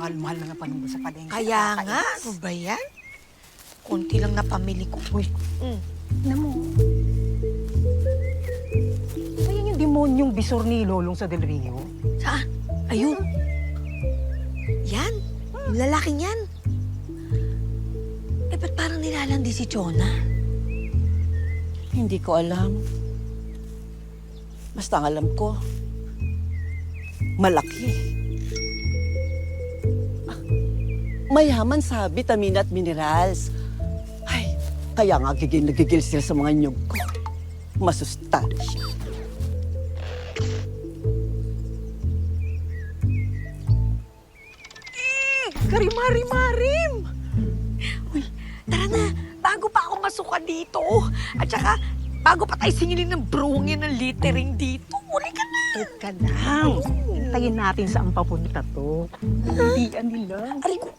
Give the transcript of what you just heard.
mahal-mahal na napanubo sa palengke. Kaya nga, ano ba yan? Kunti lang na pamili ko. Uy, tignan mo. Ayan yung demonyong bisor ni Lolong sa Del Rio. Saan? Ayun. Yan. Yung lalaking yan. Eh, ba't parang nilalandi si Jonah? Hindi ko alam. Basta ang alam ko, malaki. Mayaman sa vitamina at minerals. Ay, kaya nga gigil sila sa mga nyug ko. Masustansya. Karim-marim! Uy, tara na. Bago pa ako masuka dito. At saka, bago pa tayo singilin ng bruhungin ng littering dito. Uli ka na. Teka lang. Hintayin natin saan papunta to. Hindi nila. Aray ko,